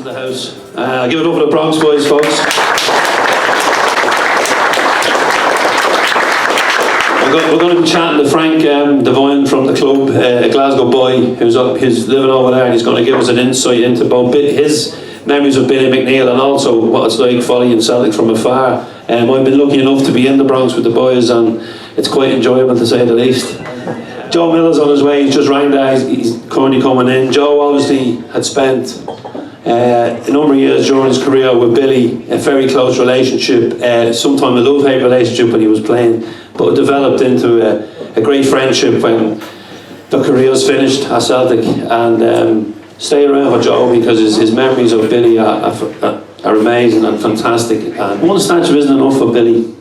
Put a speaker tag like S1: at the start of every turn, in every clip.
S1: in the house. Give it up for the Bronx Boys, folks. We're going to be chatting to Frank Devine from the club, a Glasgow boy who's living over there, and he's going to give us an insight into both his memories of Billy McNeill and also what it's like following Celtic from afar. I've been lucky enough to be in the Bronx with the boys, and it's quite enjoyable to say the least. Joe Miller's on his way, he's just rang there, he's currently coming in. Joe obviously had spent a number of years during his career with Billy, a very close relationship, sometimes a love-hate relationship when he was playing, but it developed into a great friendship when the career's finished at Celtic. And stay around for Joe because his memories of Billy are amazing and fantastic. And one statue isn't enough for Billy.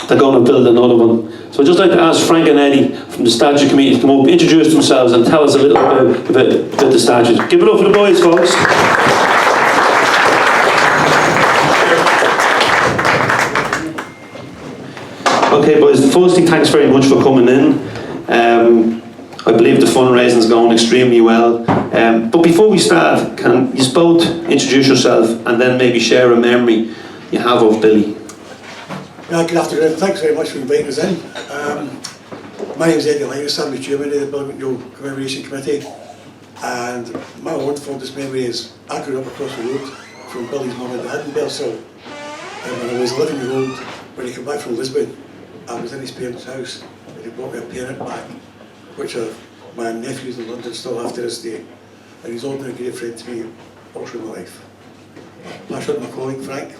S1: They're going to build another one. So I'd just like to ask Frank and Eddie from the statue committee to come up, introduce themselves and tell us a little bit about the statues. Give it up for the boys, folks. Okay, boys, firstly, thanks very much for coming in. I believe the fundraising is going extremely well. But before we start, can you both introduce yourself and then maybe share a memory you have of Billy?
S2: Good afternoon, thanks very much for inviting us in. My name is Eddie Lynas, I'm the chairman of the McNeill Commemoration Committee, and my own fondest memory is I grew up across the road from Billy's mum and dad in Belsill. And when I was 11 years old, when he came back from Lisbon, I was in his parents' house and he brought me a parent bag, which my nephews in London still have to this day, and he's always been a great friend to me all through my life. Pass on to my colleague Frank.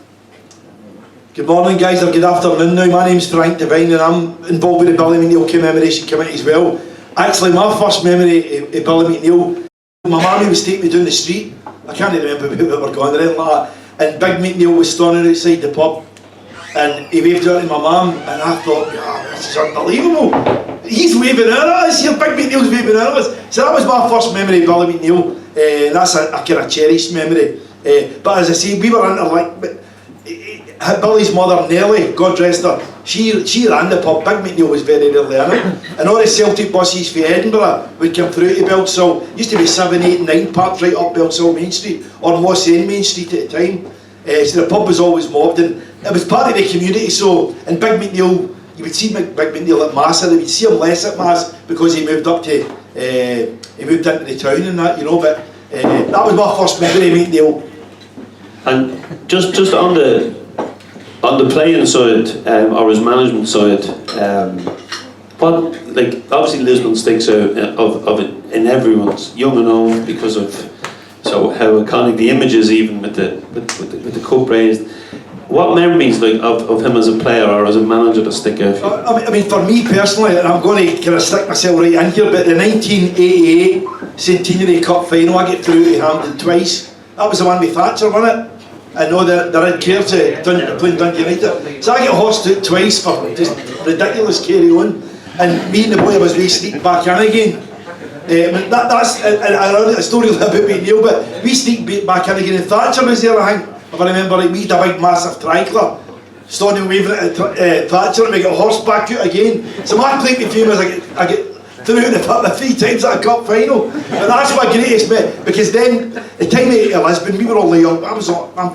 S3: Good morning, guys, or good afternoon now. My name's Frank Devine and I'm involved with the Billy McNeill Commemoration Committee as well. Actually, my first memory of Billy McNeill, my mammy was taking me down the street. I can't remember where we were going or anything like that. And Big McNeill was standing outside the pub and he waved out to my mum, and I thought, this is unbelievable. He's waving out at us here, Big McNeill's waving out at us. So that was my first memory of Billy McNeill, and that's a kind of cherished memory. But as I say, we were into Billy's mother, Nellie, God rest her, she ran the pub. Big McNeill was very early in it. And all the Celtic buses for Edinburgh would come through to Belsill. Used to be 7, 8, 9 parked right up Belsill Main Street, or Moss End Main Street at the time. So the pub was always mobbed, and it was part of the community. So, and Big McNeill, you would see Big McNeill at Mass, and you would see him less at Mass because he moved up to, he moved into the town and that, you know, but that was my first memory of McNeill.
S1: And just on the playing side, or his management side, obviously Lisbon sticks out of it in everyone's, young and old, because of how iconic the images, even with the cup raised. What memories of him as a player or as a manager that stick out for you?
S3: I mean, for me personally, and I'm going to kind of stick myself right in here, but the 1988 Centenary Cup final, I get through to Hampden twice. That was the one with Thatcher, wasn't it? I know that they're in care to play Dundee United. So I get horsed out twice for just ridiculous carry on. And me and the boy was we sneak back in again. That's a story about McNeill, but we sneak back in again, and Thatcher was there, I think. If I remember right, we had a big massive triangular standing waving at Thatcher, and we got horsed back out again. So my claim to fame is I get through the pub 3 times at a cup final. And that's my greatest bit, because then the time at Lisbon, we were all young. I'm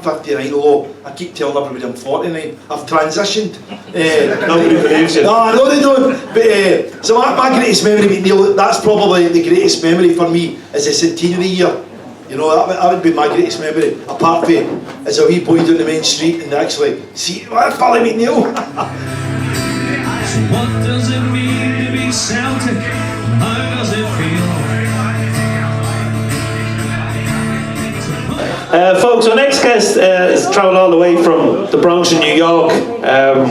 S3: 59, although I keep telling everybody I'm 49. I've transitioned.
S1: Nobody believes you.
S3: No, they don't. But so my greatest memory of McNeill, that's probably the greatest memory for me, is the centenary year. You know, that would be my greatest memory, apart from as a wee boy down the main street and actually see, that's Billy McNeill.
S4: So what does it mean to be Celtic? How does it feel?
S1: Folks, our next guest has travelled all the way from the Bronx in New York.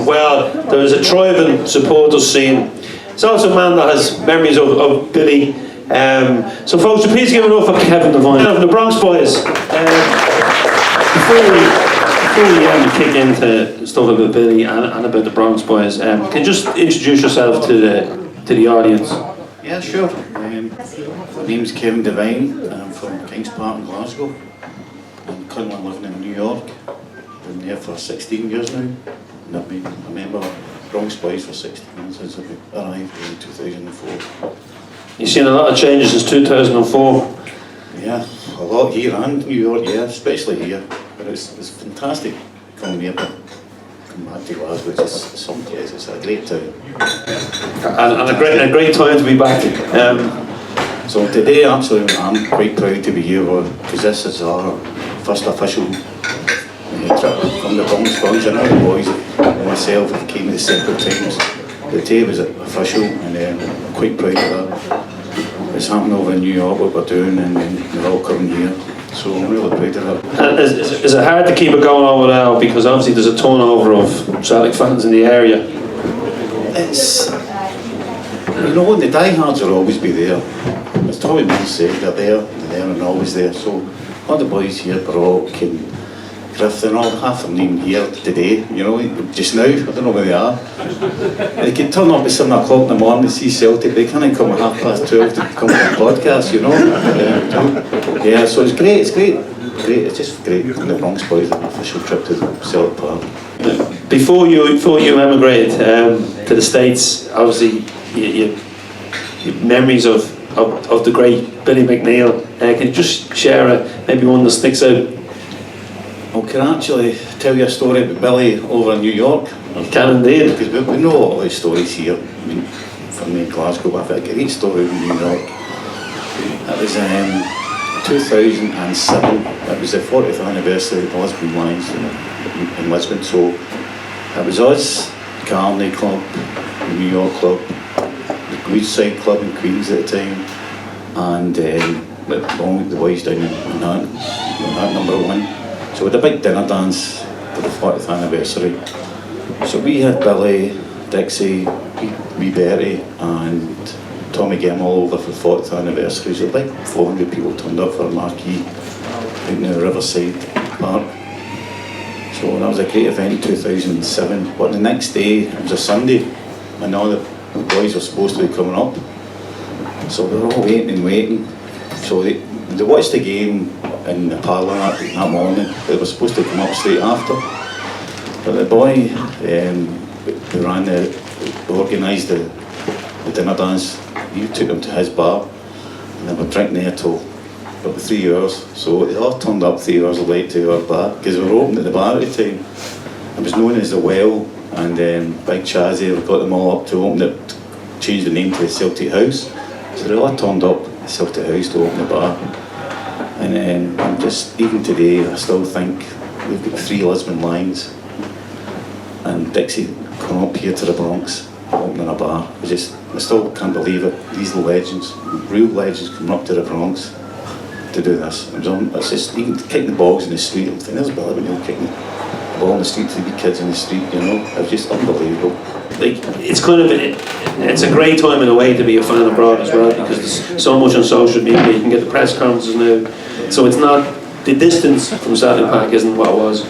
S1: Well, there was a thriving supporters scene. He's also a man that has memories of Billy. So folks, please give it up for Kevin Devine from the Bronx Boys. Before we kick into stuff about Billy and about the Bronx Boys, can you just introduce yourself to the audience?
S5: Yeah, sure. My name's Kevin Devine. I'm from Kings Park in Glasgow. I'm currently living in New York. Been there for 16 years now. And I've been a member of Bronx Boys for 16 years since I arrived in 2004.
S1: You've seen a lot of changes since 2004.
S5: Yeah, a lot. lot here and New York, yeah, especially here. But it's fantastic coming here, but come back to Glasgow, it's a great town.
S1: And a great time to be back.
S5: So today, absolutely, I'm quite proud to be here because this is our first official trip from the Bronx Bhoys. I know the boys and myself came to the separate times. The day was official, and I'm quite proud of that. It's happening over in New York, what we're doing, and they're all coming here. So I'm really proud of it.
S1: And is it hard to keep it going over now? Because obviously there's a turnover of Celtic fans in the area.
S5: It's, you know, the diehards will always be there. As Tommy Milne said, they're there and always there. So all the boys here, Brock and Griff, they're all half of them even here today, you know, just now, I don't know where they are. They can turn up at 7 o'clock in the morning to see Celtic, they can't come at 12:30 to come to the podcast, you know. Yeah, so it's great, it's just great. And the Bronx Boys, an official trip to the Celtic Park.
S1: Before you emigrated to the States, obviously you memories of the great Billy McNeill. Can you just share maybe one that sticks out?
S5: I can actually tell you a story about Billy over in New York.
S1: You can indeed.
S5: Because we know all the stories here. I mean, from me in Glasgow, I've got a great story in New York. It was 2007. It was the 40th anniversary of the Lisbon Lions in Lisbon. So it was us, Carney Club, the New York Club, the Greenside Club in Queens at the time, and the boys down in Manhattan, #1. So we had a big dinner dance for the 40th anniversary. So we had Billy, Dixie, wee Bertie and Tommy Gem all over for the 40th anniversary. So like 400 people turned up for a marquee in the Riverside Park. So that was a great event in 2007. But the next day, it was a Sunday, and all the boys were supposed to be coming up. So we were all waiting. So they watched the game in the parlour that morning. They were supposed to come up straight after. But the boy who organised the dinner dance, he took them to his bar, and they were drinking there till about 3 hours. So they all turned up 3 hours late to our bar, because we were open at the bar at the time. It was known as the Well, and Big Chazzy, we got them all up to open it, change the name to the Celtic House. So they all turned up at the Celtic House to open the bar. And just even today, I still think we've got 3 Lisbon Lions, and Dixie come up here to the Bronx, opening a bar. I still can't believe it. These legends, real legends, coming up to the Bronx to do this. It's just even kicking the balls in the street. I think there's Billy McNeill kicking the ball in the street to the kids in the street. You know, it's just unbelievable.
S1: Like, it's a great time in a way to be a fan abroad as well, because there's so much on social media. You can get the press conferences now, so it's not, the distance from Celtic Park isn't what it was.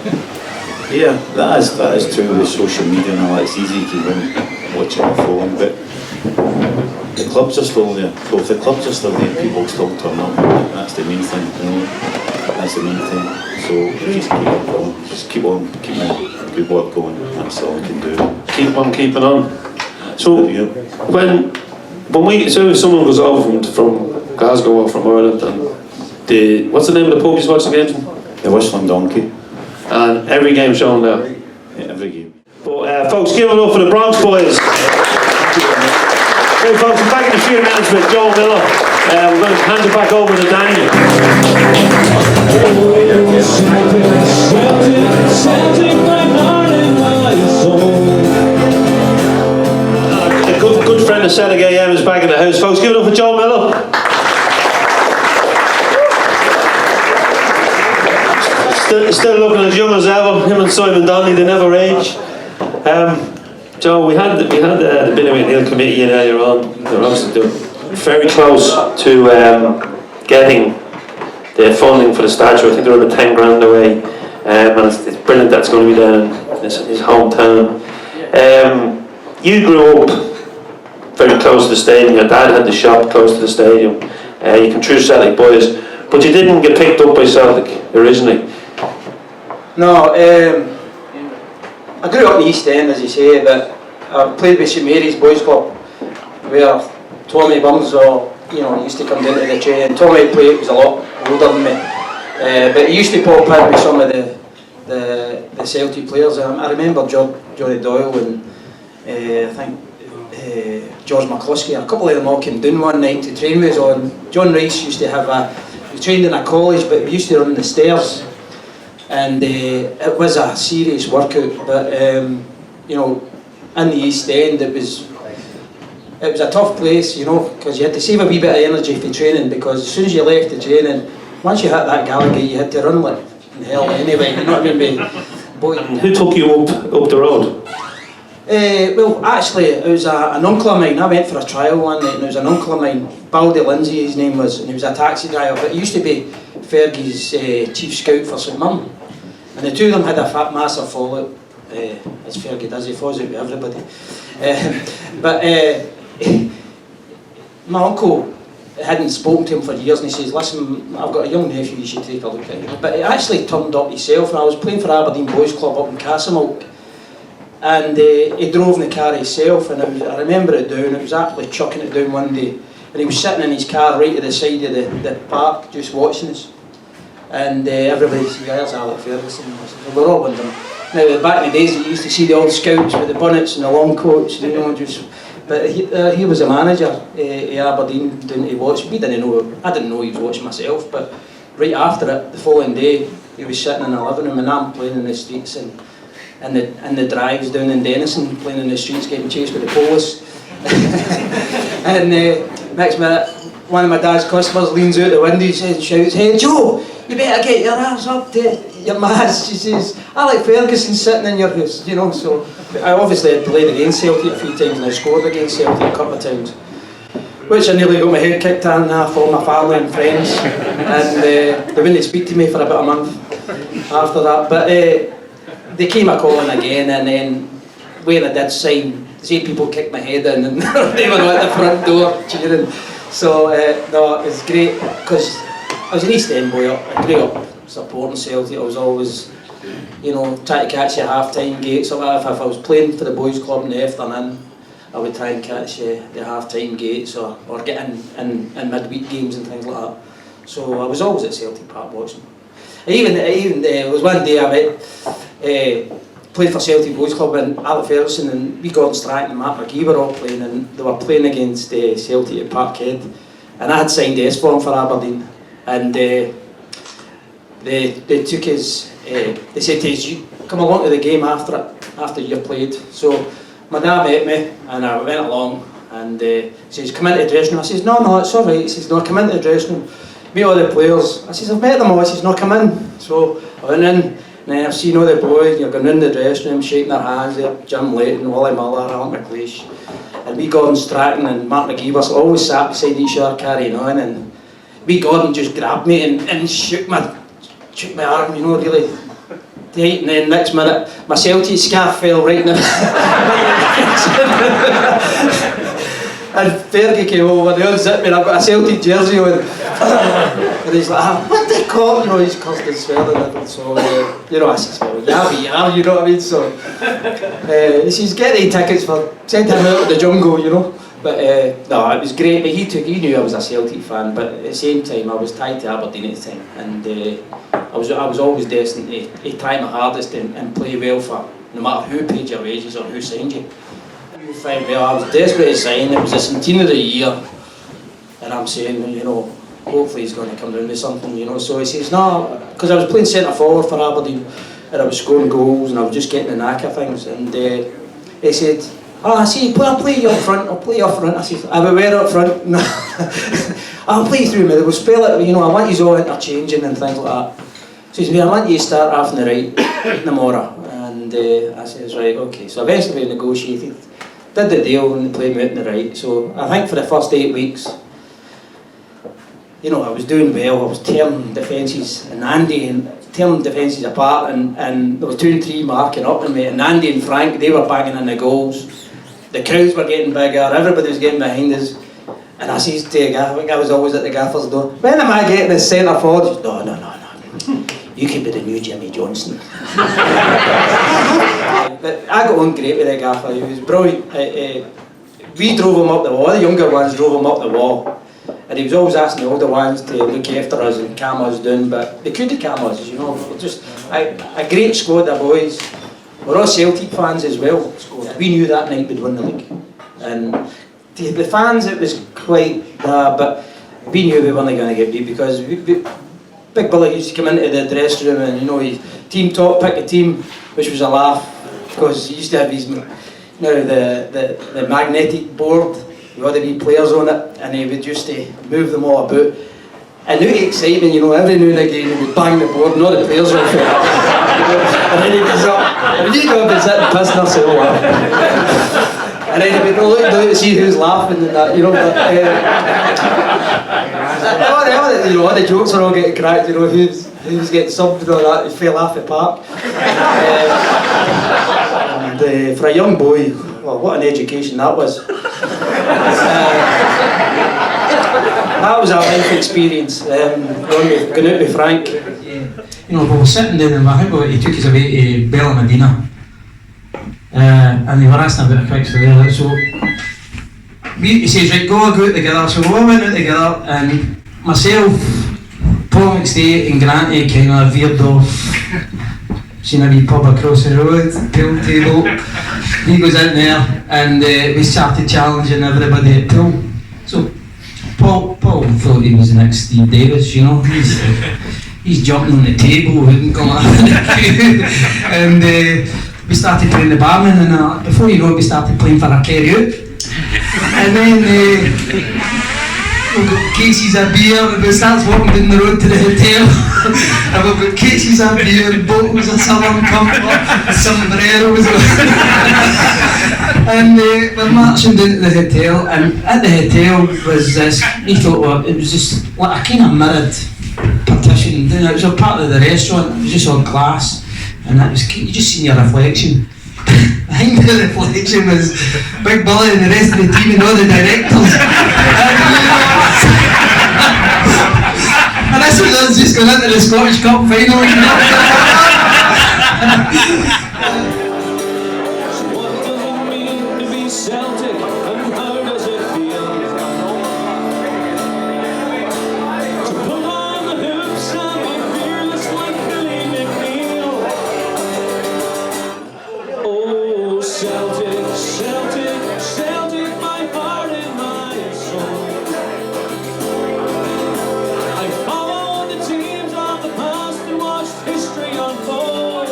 S5: Yeah, that is true with social media and all. It's easy you can go and watch it on the phone, but the clubs are still there. So if the clubs are still there, people still turn up. That's the main thing, you know. That's the main thing. So just keep on going. Just keep the good work going. That's all we can do.
S1: Keep on keeping on. So when if someone goes over from Glasgow or from Ireland, and what's the name of the pub you watch the games in?
S5: The Whistling Donkey.
S1: And every game shown there.
S5: Yeah, every game.
S1: But folks, give it up for the Bronx Boys. Okay, folks, I'm back in a few minutes with Joe Miller. We're going to hand it back over to Danny. A good friend of Celtic AM is back in the house. Folks, give it up for Joe Miller. Still looking as young as ever. Him and Simon Donnelly, they never age. Joe, we had the Billy McNeill committee in earlier on. They're obviously very close to getting the funding for the statue. I think they're about 10 grand away, and it's brilliant that's going to be there in his hometown. You grew up very close to the stadium. Your dad had the shop close to the stadium. You can true Celtic boys, but you didn't get picked up by Celtic originally.
S6: No, I grew up in the East End, as you say, but I played with St Mary's Boys Club, where Tommy Burns used to come down to the train. Tommy was a lot older than me, But he used to pop in with some of the Celtic players. I remember Johnny Doyle and I think George McCluskey. A couple of them all came down one night to train with us on. John Rice used to have he trained in a college, but we used to run the stairs, and it was a serious workout. But you know, in the East End, it was a tough place, you know, because you had to save a wee bit of energy for training, because as soon as you left the training, once you hit that Gallagher, you had to run like in hell anyway, you know what I mean?
S1: Who took you up the road?
S6: Well, actually, it was an uncle of mine. I went for a trial one night, and it was an uncle of mine, Baldy Lindsay, his name was, and he was a taxi driver, but he used to be Fergie's chief scout for St Mirren. And the two of them had a massive fallout, as Fergie does, he falls out with everybody. But my uncle hadn't spoken to him for years, and he says, listen, I've got a young nephew, you should take a look at him. But he actually turned up himself, and I was playing for Aberdeen Boys Club up in Castlemilk, and he drove in the car himself, and I remember it down, it was actually chucking it down one day, and he was sitting in his car right at the side of the park, just watching us. And everybody said, there's Alex Ferguson. So we're all wondering. Now, back in the days, you used to see the old scouts with the bonnets and the long coats, you know, just. But he was a manager at Aberdeen, down to watch. We didn't know. I didn't know he was watching myself. But right after it, the following day, he was sitting in the living room, and I'm playing in the streets and the drives down in Denison, playing in the streets, getting chased with the police. And next minute, one of my dad's customers leans out the window and shouts, "Hey Joe, you better get your ass up to your mass." She says, "Alex Ferguson sitting in your house," you know. So I obviously had played against Celtic a few times, and I scored against Celtic a couple of times, which I nearly got my head kicked in half for my family and friends, and they wouldn't speak to me for about a month after that. But they came a calling again, and then when I did sign, 8 people kicked my head in, and they were at the front door cheering. So no, it was great, because I was an East End boy. I grew up supporting Celtic. I was always, you know, trying to catch the half-time gates or whatever. If I was playing for the boys' club in the afternoon, I would try and catch the half-time gates or get in midweek games and things like that. So I was always at Celtic Park watching. Even there was one day I went, played for Celtic Boys Club, and Alex Ferguson and Gordon Strachan and Matt McGee were all playing, and they were playing against Celtic at Parkhead, and I had signed the S-form for Aberdeen, and they took us, they said to us, "You come along to the game after you've played." So my dad met me, and I went along, and he says, "Come into the dressing room." I says, "No, it's all right." He says, "No, come into the dressing room, meet all the players." I says, "I've met them all." He says, "No, come in." So I went in, and then I've seen all the boys, you're going in the dressing room, shaking their hands there, Jim Layton, Wally Muller, Alan McLeish, and Gordon Strachan and Mark McGee were always sat beside each other carrying on, and Gordon just grabbed me and shook my arm, you know, really tight, and then next minute my Celtic scarf fell right in the and Fergie came over, they unzipped me, and I've got a Celtic jersey on. And he's like, "What the call?" You know, he's cursed and swearing. So, you know, I says, "Well, yeah, you know what I mean?" So, he says, "Get the tickets for, send him out of the jungle," you know. But, no, it was great, but he knew I was a Celtic fan, but at the same time, I was tied to Aberdeen at the time, and I was always destined to try my hardest and play well for, no matter who paid your wages or who signed you. Well, I was desperate to sign. It was the centenary of the year, and I'm saying, you know, hopefully he's going to come down with something, you know. So he says, "No," because I was playing centre forward for Aberdeen, and I was scoring goals, and I was just getting the knack of things. And he said, "I see, I'll play you up front. I'll play you up front." I said, "I will wear up front." "No, I'll play through middle. We'll spell it. You know, I want you all interchanging and things like that." He says, "I want you to start off on the right tomorrow." And I says, "Right, okay." So eventually we negotiated. Did the deal and they played me out on the right. So I think for the first 8 weeks, you know, I was doing well. I was tearing defences tearing defences apart, and there was 2 and 3 marking up on me. And Andy and Frank, they were banging in the goals. The crowds were getting bigger. Everybody was getting behind us. And I says to the gaffer, I think I was always at the gaffer's door, "When am I getting the centre forward?" He says, No. You could be the new Jimmy Johnson. But I got on great with the gaffer. He was brilliant. We drove him up the wall. The younger ones drove him up the wall. And he was always asking the older ones to look after us and calm us down, but they couldn't calm us, you know. We're just a great squad of boys. We're all Celtic fans as well. We knew that night we'd win the league. And the fans, it was quite but we knew we weren't going to get beat because Big Billy used to come into the dressing room and, you know, he team talk, pick a team, which was a laugh because he used to have his, you know, the magnetic board. You had to be players on it, and he would just move them all about. And now the excitement, you know, every now and again he would bang the board, and all the players would fall off. And then he goes up, and you go up and sit and piss themselves off. And then he would look down to see who's laughing and that, you know. But, all the jokes were all getting cracked, you know, who's getting subbed and all that, he fell off the park. And for a young boy, well, what an education that was. That was a life experience, going out with Frank.
S7: You know, we were sitting down and I think he took us away to Bella Medina. And they were asking about a fix for there. So he says, right, go out together. So we all went out together, and myself, Paul McStay and Granty kind of veered off. Seen a wee pub across the road, pool table. He goes out there and we started challenging everybody at pool. So Paul thought he was the next Steve Davis, you know. He's jumping on the table, wouldn't come out of the queue. And we started playing the barman, and before you know it, we started playing for a carry out. And then we've got cases of beer, and we start walking down the road to the hotel. And we've got cases of beer, bottles of Southern Comfort, sombreros. And we're marching down to the hotel, and at the hotel was this, we thought, well, it was just like a kind of mirrored partition. It was a part of the restaurant, it was just all glass, and it was, you just seen your reflection. Behind the reflection was Big Billy and the rest of the team and all the directors. And this was us just going into the Scottish Cup final. You know?
S4: What does it mean to be Celtic, and how does it feel to pull on the hoops and be fearless like Billy McNeill? Oh, Celtic, Celtic, Celtic, my heart and my soul. I followed the teams of the past and watched history unfold.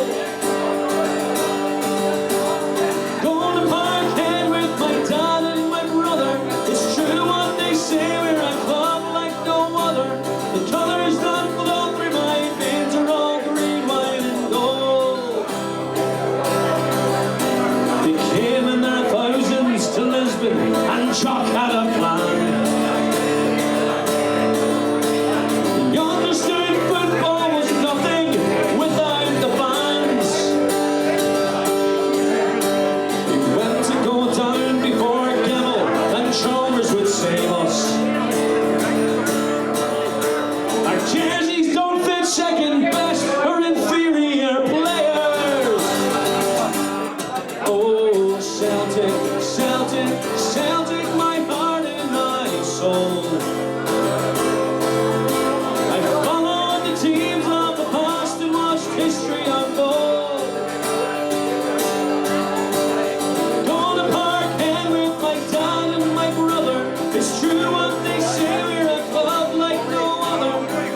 S4: Going to Parkhead with my dad and my brother. It's true what they say, we're a club like no other. The colours that flow through my veins are all green, white and gold. They came in their thousands to Lisbon, and Chuck had a plan. He understood football was nothing without the fans. He went to go down before Gimel and Chalmers would save us. Our jerseys don't fit second best or inferior players. Oh, Celtic, Celtic, Celtic, my heart and my soul. I followed the teams of the past and watched history unfold. Going to Parkhead with my dad and my brother. It's true what they say, we're a club like no other.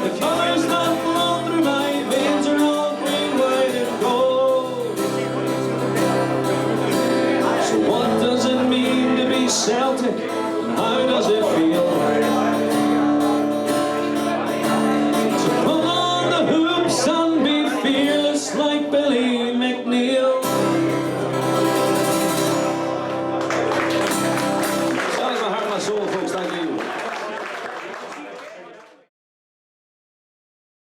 S4: The colours that flow through my veins are all green, white and gold. So what does it mean to be Celtic, and how does it feel